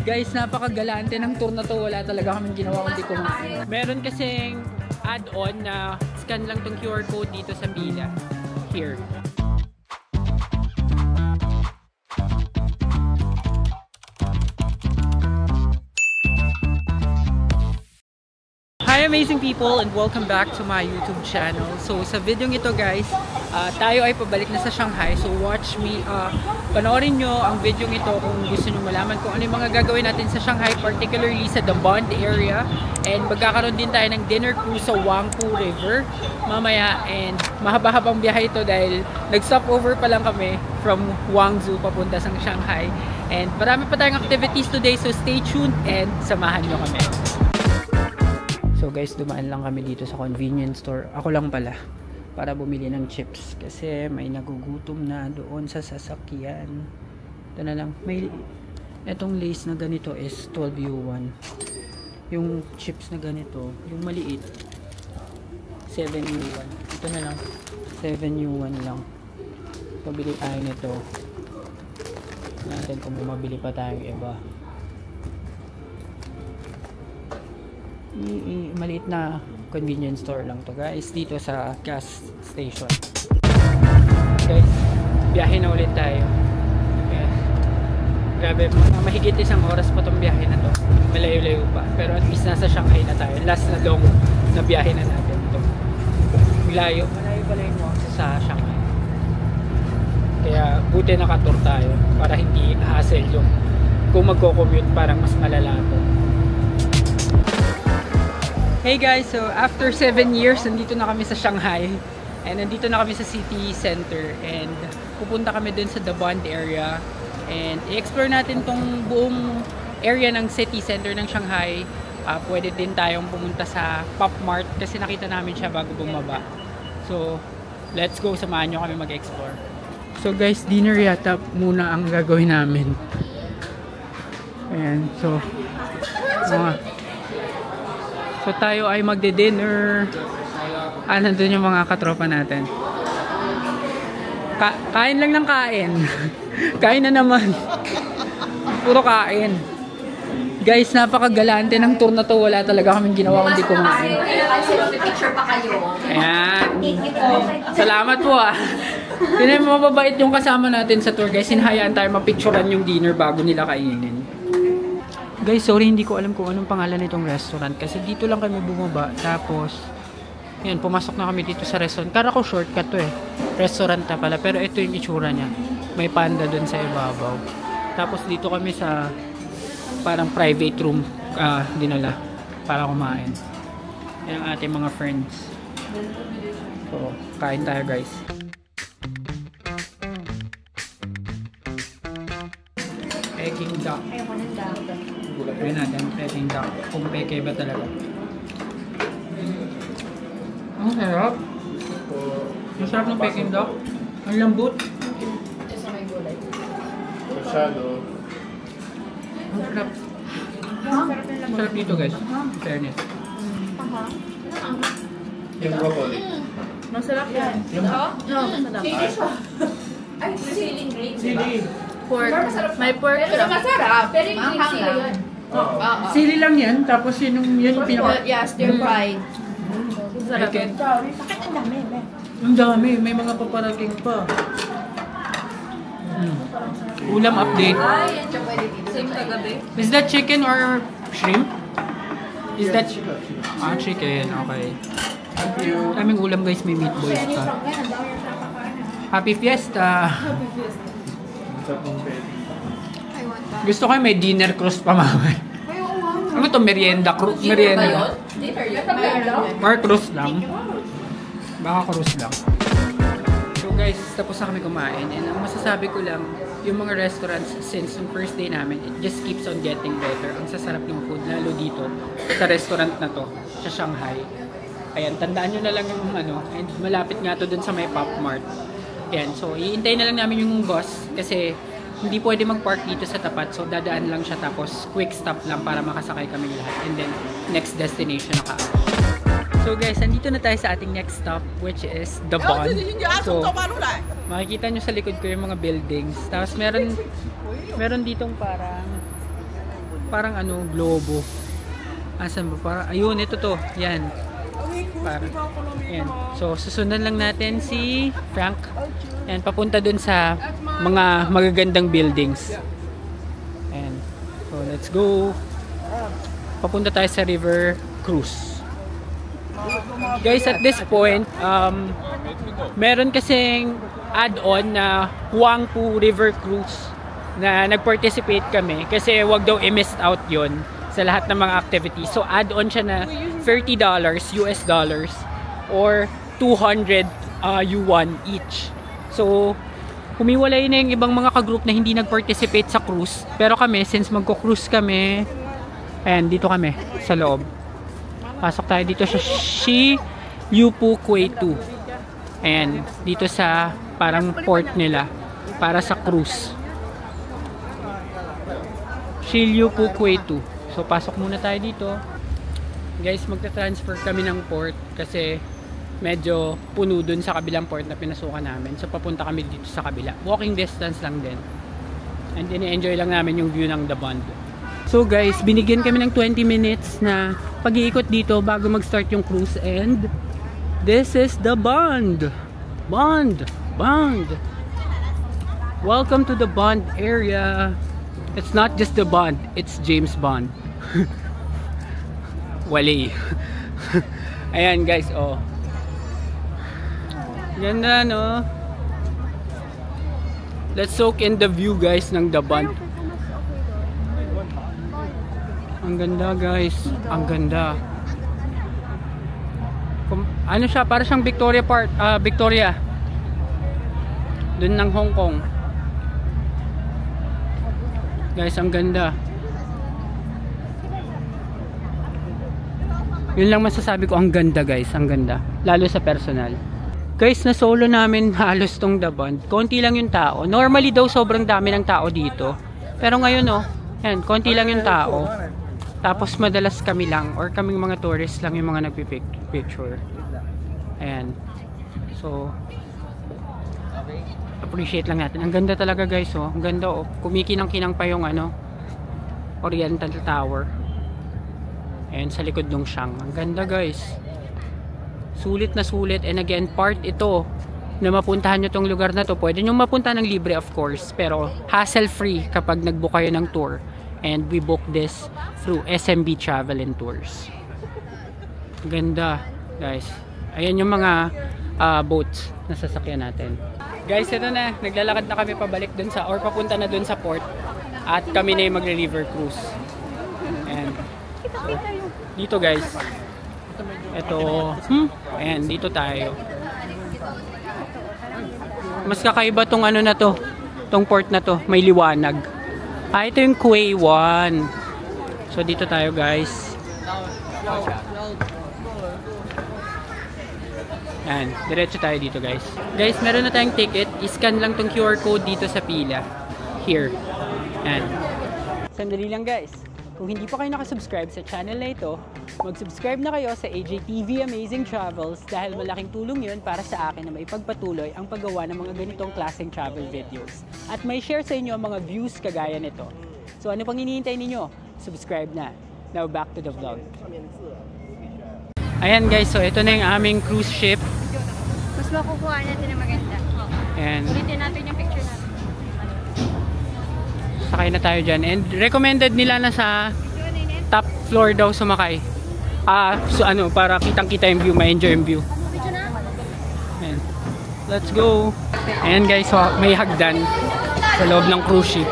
Guys, napakagalante ng tour na to. Wala talaga kaming ginawa kundi kumain. Meron kasing add-on na scan lang tong QR code dito sa pila. Here. Hi amazing people and welcome back to my YouTube channel. So sa video ito guys, tayo ay pabalik na sa Shanghai. So watch me, panoorin nyo ang video ito kung gusto nyo malaman kung ano yung mga gagawin natin sa Shanghai, particularly sa The Bund area. And magkakaroon din tayo ng dinner cruise sa Huangpu River mamaya. And mahaba-habang biyahe ito dahil nag-stop over pa lang kami from Guangzhou papunta sa Shanghai. And marami pa tayong activities today, so stay tuned and samahan nyo kami. So guys, dumaan lang kami dito sa convenience store. Ako lang pala. Para bumili ng chips. Kasi may nagugutom na doon sa sasakyan. Ito na lang. May etong lace na ganito is 12 yuan. Yung chips na ganito, yung maliit, 7 yuan. Ito na lang. 7 yuan lang. So bili tayo nito. Natin kung bumabili pa tayong iba. Maliit na convenience store lang to guys, dito sa gas station. Guys, biyahe na ulit tayo. Yes. Grabe, mahigit isang oras pa tong biyahe na to. Malayo-layo pa, pero at least nasa Shanghai na tayo. Last na long na biyahe na natin to. Malayo pala yung sa Shanghai. Kaya buti nakatur tayo para hindi hassle yung kung magko-commute, parang mas malala to. Hey guys, so after 7 years, nandito na kami sa Shanghai. And nandito na kami sa city center. And pupunta kami dun sa The Bund area. And i-explore natin tong buong area ng city center ng Shanghai. Pwede din tayong pumunta sa Pop Mart kasi nakita namin siya bago bumaba. So, let's go, samahan nyo kami mag-explore. So guys, dinner yata muna ang gagawin namin. Ayan, so so tayo ay magde-dinner. Nandun yung mga katropa natin. Kain lang ng kain. Kain na naman. Puro kain. Guys, napakagalante ng tour na to. Wala talaga kaming ginawa kundi kumain. Picture pa kayo. Ayan. Salamat po Tinay mababait yung kasama natin sa tour guys. Hinahayaan tayo mapicturean yung dinner bago nila kainin. Guys, sorry, hindi ko alam kung anong pangalan nitong restaurant kasi dito lang kami bumaba. Tapos, yan, pumasok na kami dito sa restaurant. Kara ko shortcut to restaurant na pala, pero ito yung itsura niya. May panda dun sa ibabaw. Tapos dito kami sa parang private room dinala para kumain. Yan ang ating mga friends. So, kain tayo guys. Peking duck. Ayoko ng duck. Ayun natin, Peking duck. Kung peke ba talaga. Ang sarap. Ang sarap ng Peking duck. Ang lambot. Ito sa may gulay. Masyado. Ang sarap. Ang sarap dito guys. Fairness. Yung broccoli. Masarap yan. Yung Masarap. Chili siya. Ay, siling green. sili. Pork. May pork. Pero masarap. Pero yung green sili yun. Sili lang yan. Tapos yun yung pinaka... Yeah, stir fried. Masarap. Bakit ang dami, ang dami. May mga paparating pa. Ulam update. Ay, yan siya pwede dito. Same kagabi. Is that chicken or shrimp? Is that chicken? chicken? Okay. Thank you. Daming ulam guys. May meatballs pa. Happy Fiesta! Gusto ko may dinner cruise pa mamay. Ano to? Merienda cruise? Merienda? Dinner yun. Or cruise lang? Baka cruise lang. So guys, tapos na kami kumain. And ang masasabi ko lang, yung mga restaurants since yung first day namin, it just keeps on getting better. Ang sasarap ng food, lalo dito sa restaurant na to, sa Shanghai. Ayan, tandaan nyo na lang yung and malapit nga to dun sa may Pop Mart. Ayan, so iintay na lang namin yung bus kasi hindi pwede mag-park dito sa tapat. So dadaan lang siya tapos quick stop lang para makasakay kami lahat. And then next destination na kaagad. So guys, nandito na tayo sa ating next stop which is The Bund. So makikita nyo sa likod ko yung mga buildings. Tapos meron ditong parang parang ano, globo. Asan ba? Parang, ayun, ito to. Yan. Parang, yan. So, susundan lang natin si Frank. Yan, papunta dun sa mga magagandang buildings. Ayan. So, let's go. Papunta tayo sa River Cruise. Guys, at this point, meron kasing add-on na Huangpu River Cruise na nag-participate kami kasi wag daw i-miss out yon sa lahat ng mga activities. So, add-on siya na $30 US dollars or 200 yuan each. So, humiwalay na yung ibang mga ka-group na hindi nag-participate sa cruise. Pero kami, since magko-cruise kami, ayan, dito kami sa loob. Pasok tayo dito sa Shi Yupu Quay 2. Ayan, dito sa parang port nila para sa cruise. Shi Yupu Quay 2. So, pasok muna tayo dito. Guys, magta-transfer kami ng port kasi medyo puno dun sa kabilang port na pinasukan namin. So, papunta kami dito sa kabila. Walking distance lang din. And ini-enjoy lang namin yung view ng The Bund. So, guys, binigyan kami ng 20 minutes na pag-iikot dito bago mag-start yung cruise. And this is The Bund. Bund. Welcome to the Bund area. It's not just The Bund, it's James Bond. Wale. Ayan guys, oh. Ganda, no? Let's soak in the view guys ng The Bund. Ang ganda guys, ang ganda. Ano siya, para siyang Victoria Park, Victoria. Dun ng Hong Kong. Guys, ang ganda. Yun lang masasabi ko, ang ganda guys, ang ganda. Lalo sa personal. Guys, na solo namin halos tong The Bund. Konti lang yung tao. Normally daw sobrang dami ng tao dito. Pero ngayon oh, yan, konti lang yung tao. Tapos madalas kami lang or kaming mga tourists lang yung mga nagpipicture. Ayan. So, appreciate lang natin. Ang ganda talaga guys oh. Ang ganda oh. Kumikinang-kinang pa yung ano, Oriental Tower. Ayan sa likod ng Siang. Ang ganda guys. Sulit na sulit. And again, part ito na mapuntahan nyo tong lugar na to. Pwede nyo mapunta ng libre of course. Pero hassle free kapag nagbook kayo ng tour. And we book this through SMB Travel and Tours. Ganda guys. Ayan yung mga boats na sasakyan natin. Guys, ito na. Naglalakad na kami pabalik dun sa, or papunta na dun sa port. At kami na yung magre-river cruise. And so, dito guys. Ito. Ayan, dito tayo. Mas kakaiba tong ano na to. Tong port na to. May liwanag. Ito yung Quay 1. So, dito tayo guys. Ayan, diretso tayo dito guys. Guys, meron na tayong ticket. I-scan lang tong QR code dito sa pila. Here. Ayan. Sandali lang guys. Kung hindi pa kayo nakasubscribe sa channel na ito, mag-subscribe na kayo sa AJTV Amazing Travels dahil malaking tulong yun para sa akin na maipagpatuloy ang paggawa ng mga ganitong klaseng travel videos. At may share sa inyo ang mga views kagaya nito. So ano pang hinihintay ninyo? Subscribe na. Now back to the vlog. Ayan guys, so ito na yung aming cruise ship. Mas makukuha natin na maganda. Ayan. Ulitin natin yung picture natin. Sakay na tayo dyan. And recommended nila na sa top floor daw sumakay. So ano, para kitang-kita yung view, ma-enjoy yung view. Ayan. Let's go! Ayan guys, so may hagdan sa loob ng cruise ship.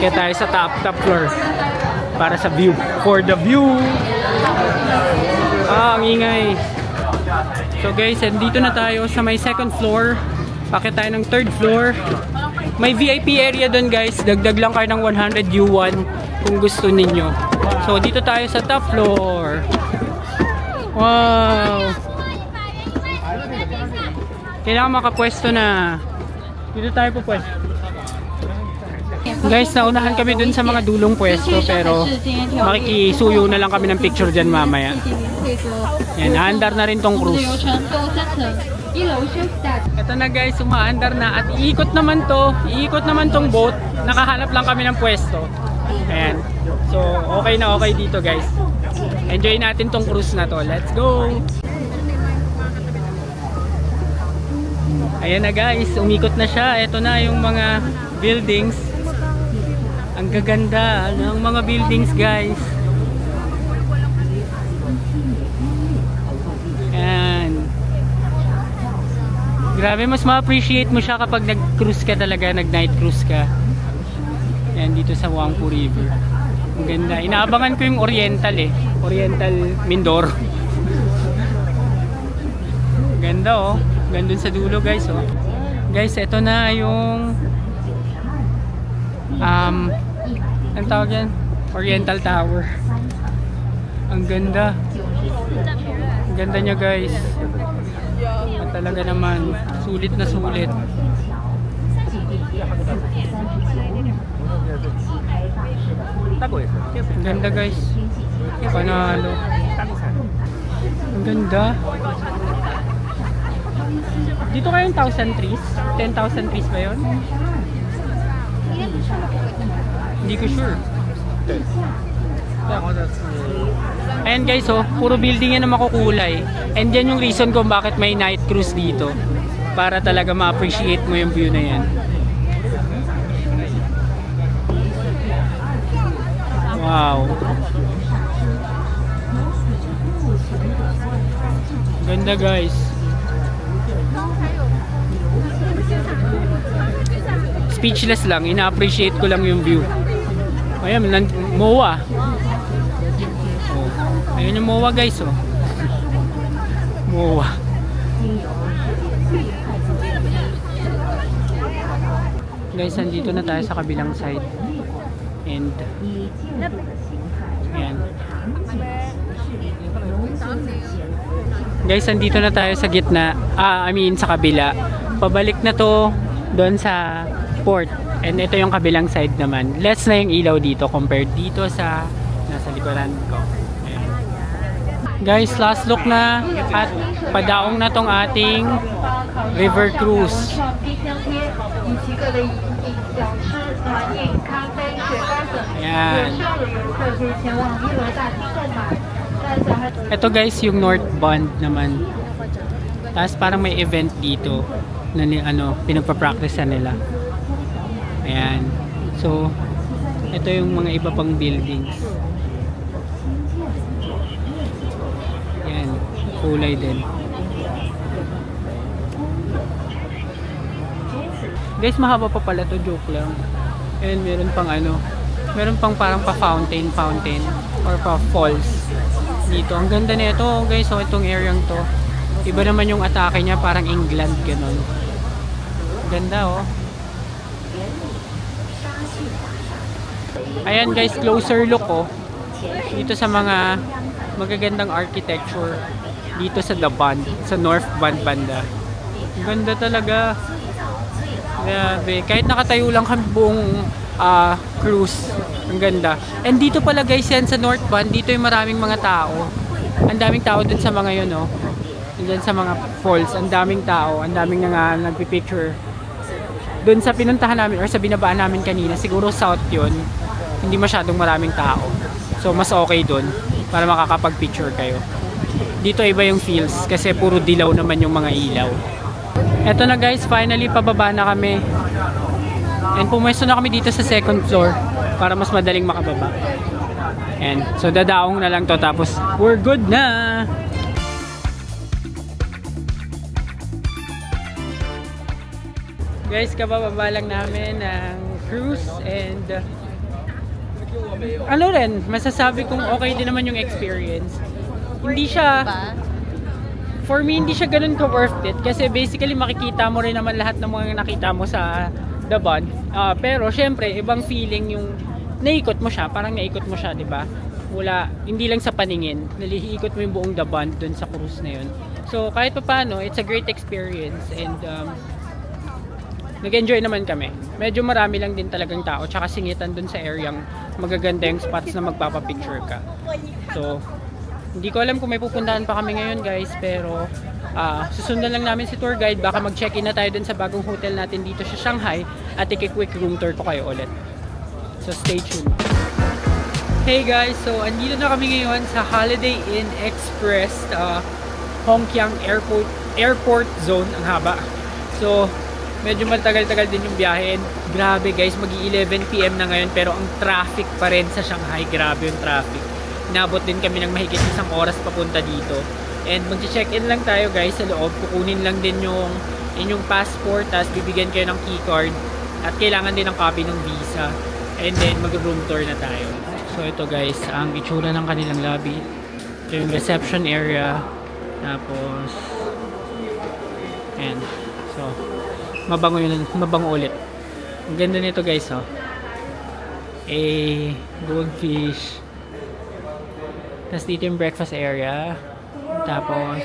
Kaya tayo sa top floor para sa view. For the view! Ang ingay! So guys, and dito na tayo sa may second floor. Pakit tayo ng third floor. May VIP area doon guys. Dagdag lang kayo ng 100 yuan kung gusto ninyo. So dito tayo sa top floor. Wow! Kailangan makapwesto na. Dito tayo po pwesto. Guys, naunahan kami dun sa mga dulong pwesto pero makikisuyo na lang kami ng picture dyan mamaya. Yan, naandar na rin tong cruise. Ito na guys, umaandar na at iikot naman tong boat. Nakahanap lang kami ng pwesto. Ayan. So, okay na okay dito guys. Enjoy natin tong cruise na to. Let's go! Ayan na guys, umikot na siya. Ito na yung mga buildings. Ang gaganda ng mga buildings guys. Ayan. Grabe, mas ma-appreciate mo siya kapag nag-cruise ka talaga, nag-night cruise ka. Ayan, dito sa Huangpu River. Ang ganda. Inaabangan ko yung Oriental Oriental Mindoro. Ganda oh. Gandun sa dulo guys oh. Guys, ito na yung ang tawag yan? Oriental Tower. Ang ganda. Ang ganda niya guys. At talaga naman sulit na sulit. Ang ganda guys. Panalo. Ang ganda. Dito kayong 1,000 trees? 10,000 trees ba yun? Hindi ko sure. Ayan guys oh, puro building yan na makukulay. And yan yung reason kung bakit may night cruise dito. Para talaga ma-appreciate mo yung view na yan. Wow. Ganda guys. Speechless lang, ina-appreciate ko lang yung view. Ayan, MOA. Oh. Ayun yung MOA guys oh. MOA. Guys, nandito na tayo sa kabilang side. And ayan. Guys, nandito na tayo sa gitna. Sa kabila. Pabalik na to doon sa port. And ito yung kabilang side naman. Less na yung ilaw dito compared dito sa nasa likuran ko. Ayan. Guys, last look na at padaong na tong ating river cruise. Ayan. Ito guys yung North Bund naman. Tapos parang may event dito na pinagpa-practice nila. Ayan. So, ito yung mga iba pang buildings. Ayan. Kulay din. Guys, mahaba pa pala to, joke lang. And meron pang parang pa-fountain or pa-falls dito. Ang ganda nito, guys. So, itong area to. Iba naman yung atake niya, parang England, ganun. Ganda, oh. Ayan, guys, closer look, oh. Dito sa mga magagandang architecture dito sa The Bund, sa North Bund banda. Ang ganda talaga. Grabe. Kahit nakatayo lang kami buong cruise. Ang ganda. And dito pala guys yan sa North Bund, dito yung maraming mga tao. Ang daming tao dun sa mga yun, oh. Diyan sa mga falls, ang daming tao, ang daming nagpipicture. Dun sa pinuntahan namin or sa binabaan namin kanina, siguro south yun, hindi masyadong maraming tao. So mas okay dun para makakapag-picture kayo. Dito iba yung feels kasi puro dilaw naman yung mga ilaw. Eto na guys, finally pababa na kami. And pumwesto na kami dito sa second floor para mas madaling makababa. And so dadaong na lang to tapos we're good na! Guys, kabababa lang namin ng cruise and masasabi kong okay din naman yung experience. Hindi siya, for me, hindi siya ganun ka worth it kasi basically makikita mo rin naman lahat ng mga nakita mo sa The Bund. Pero syempre, ibang feeling yung naikot mo siya, parang naikot mo siya, di ba? Hindi lang sa paningin, naliikot mo yung buong The Bund dun sa cruise na yun. So kahit pa paano, it's a great experience and nag-enjoy naman kami. Medyo marami lang din talagang tao tsaka singitan dun sa areang magaganda yung spots na magpapapicture ka. So, hindi ko alam kung may pupuntahan pa kami ngayon guys, pero susundan lang namin si tour guide. Baka mag-check-in na tayo dun sa bagong hotel natin dito sa Shanghai at i-quick room tour ko kayo ulit. So, stay tuned. Hey guys, so andito na kami ngayon sa Holiday Inn Express Hongqiang Airport Zone. Ang haba. So, medyo matagal-tagal din yung biyahe. Grabe guys, mag-11 PM na ngayon pero ang traffic pa rin sa Shanghai. Grabe yung traffic. Inabot din kami ng mahigit 1 oras papunta dito. And mag-check-in lang tayo guys sa loob. Kukunin lang din yung inyong passport, tapos bibigyan kayo ng keycard. At kailangan din ng copy ng visa. And then mag-room tour na tayo. So ito guys, ang itsura ng kanilang lobby. Ito yung reception area. Tapos and so mabango yun, mabango ulit. Ang ganda nito guys, oh. Goldfish. Tapos dito yung breakfast area. Tapos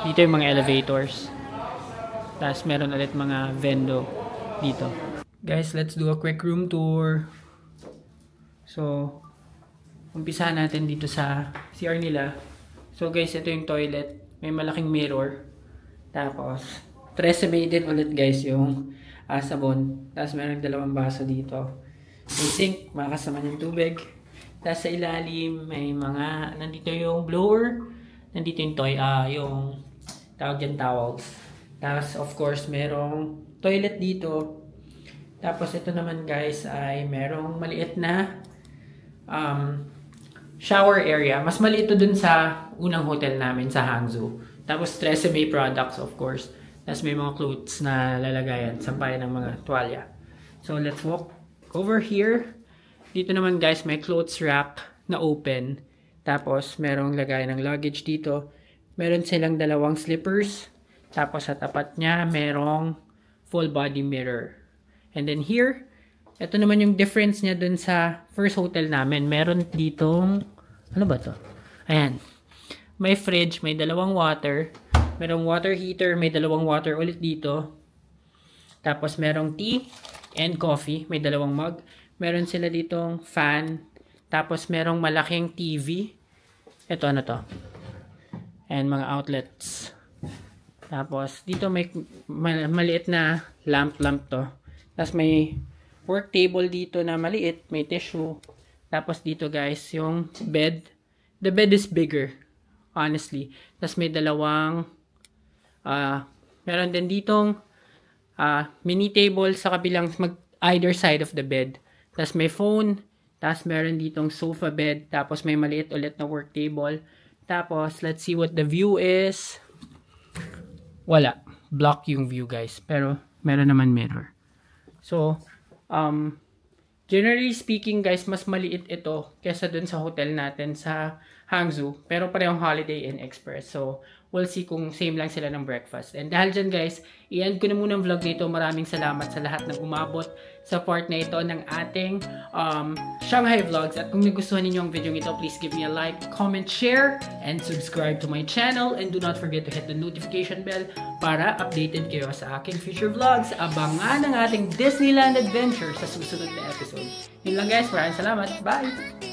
dito yung mga elevators. Tapos meron ulit mga vendo dito. Guys, let's do a quick room tour. So, umpisahan natin dito sa CR nila. So guys, ito yung toilet. May malaking mirror. Tapos, Tresemme din ulit guys yung sabon. Tapos meron 2 baso dito. May sink, makakasama yung tubig. Tapos sa ilalim, may mga, nandito yung blower. Nandito yung yung tawag dyan, towels. Tapos of course, merong toilet dito. Tapos ito naman guys ay merong maliit na shower area. Mas maliit ito dun sa unang hotel namin sa Hangzhou. Tapos Tresemme products of course. Tapos may mga clothes na lalagayan. Sampayan ng mga tuwalya. So let's walk over here. Dito naman guys may clothes rack na open. Tapos merong lagayan ng luggage dito. Meron silang 2 slippers. Tapos sa tapat niya merong full body mirror. And then here, ito naman yung difference niya dun sa first hotel namin. Meron ditong, ano ba to? Ayan. May fridge, may 2 water. Merong water heater, may 2 water ulit dito. Tapos merong tea and coffee, may 2 mug. Meron sila ditong fan. Tapos merong malaking TV. Ito ano to? And mga outlets. Tapos dito may maliit na lamp to. Tapos may work table dito na maliit, may tissue. Tapos dito guys, yung bed. The bed is bigger, honestly. Tapos may 2 meron din ditong mini table sa kabilang either side of the bed. Tapos may phone. Tapos meron ditong sofa bed. Tapos may maliit ulit na work table. Tapos let's see what the view is. Wala. Block yung view guys. Pero meron naman mirror. So, generally speaking guys, mas maliit ito kesa dun sa hotel natin sa Hangzhou. Pero parehong Holiday Inn Express. So, we'll see kung same lang sila ng breakfast. And dahil dyan guys, i-end ko na muna ang vlog nito. Maraming salamat sa lahat ng umabot sa part na ito ng ating Shanghai vlogs. At kung nagustuhan ninyo ang video ito, please give me a like, comment, share, and subscribe to my channel. And do not forget to hit the notification bell para updated kayo sa aking future vlogs. Abangan ang ating Disneyland adventure sa susunod na episode. Yun lang guys, maraming salamat. Bye!